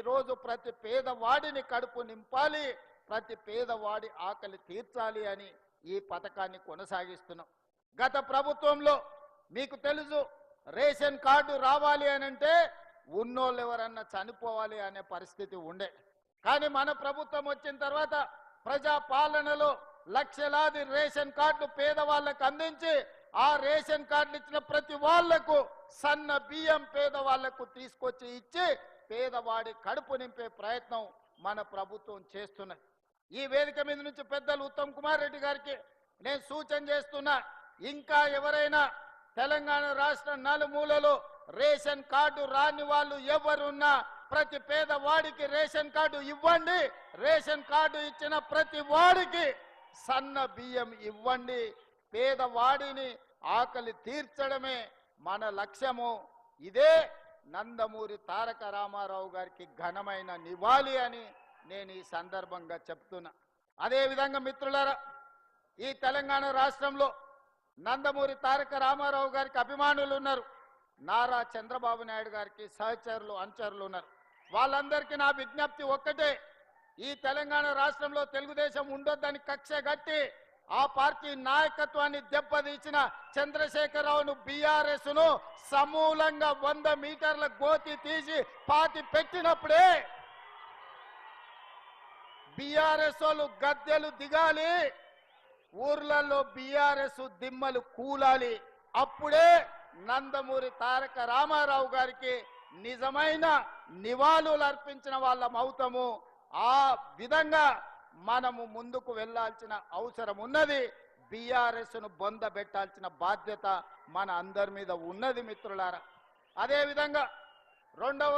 రోజు ప్రతి పేదవాడిని కడుపు నింపాలి, ప్రతి పేదవాడి ఆకలి తీర్చాలి అని ఈ పథకాన్ని కొనసాగిస్తున్నాం. గత ప్రభుత్వంలో మీకు తెలుసు, రేషన్ కార్డు రావాలి అని అంటే ఉన్నోళ్ళు ఎవరన్నా చనిపోవాలి అనే పరిస్థితి ఉండే. కానీ మన ప్రభుత్వం వచ్చిన తర్వాత ప్రజా పాలనలో లక్షలాది రేషన్ కార్డులు పేదవాళ్ళకు అందించి ఆ రేషన్ కార్డులు ఇచ్చిన ప్రతి వాళ్లకు సన్న బియ్యం పేదవాళ్లకు తీసుకొచ్చి ఇచ్చి పేదవాడి కడుపు నింపే ప్రయత్నం మన ప్రభుత్వం చేస్తున్నది. ఈ వేదిక మీద నుంచి పెద్దలు ఉత్తమ్ కుమార్ రెడ్డి గారికి నేను సూచన చేస్తున్నా, ఇంకా ఎవరైనా తెలంగాణ రాష్ట్ర నలుమూలలో రేషన్ కార్డు రాని వాళ్ళు ఎవరున్నా ప్రతి పేదవాడికి రేషన్ కార్డు ఇవ్వండి. రేషన్ కార్డు ఇచ్చిన ప్రతి వాడికి సన్న బియ్యం ఇవ్వండి. పేదవాడిని ఆకలి తీర్చడమే మన లక్ష్యము. ఇదే నందమూరి తారక రామారావు గారికి ఘనమైన నివాళి అని నేను ఈ సందర్భంగా చెప్తున్నా. అదేవిధంగా మిత్రులారా, ఈ తెలంగాణ రాష్ట్రంలో నందమూరి తారక రామారావు గారికి అభిమానులు ఉన్నారు, నారా చంద్రబాబు నాయుడు గారికి సహచరులు అనుచరులు ఉన్నారు. వాళ్ళందరికీ నా విజ్ఞప్తి ఒక్కటే, ఈ తెలంగాణ రాష్ట్రంలో తెలుగుదేశం ఉండొద్దని కక్ష గట్టి ఆ పార్టీ నాయకత్వాన్ని దెబ్బతీసిన చంద్రశేఖరరావును బీఆర్ఎస్ ను సమూలంగా 100 మీటర్ల గోతి తీసి పాతి పెట్టినప్పుడే బీఆర్ఎస్ వాళ్ళు గద్దెలు దిగాలి, ఊర్లలో బీఆర్ఎస్ దిమ్మలు కూలాలి. అప్పుడే నందమూరి తారక రామారావు గారికి నిజమైన నివాళులు అర్పించిన వాళ్ళం అవుతాము. ఆ విధంగా మనము ముందుకు వెళ్లాల్సిన అవసరం ఉన్నది. బీఆర్ఎస్ ను బొందబెట్టాల్సిన బాధ్యత మన అందరి మీద ఉన్నది మిత్రులారా. అదేవిధంగా రెండవ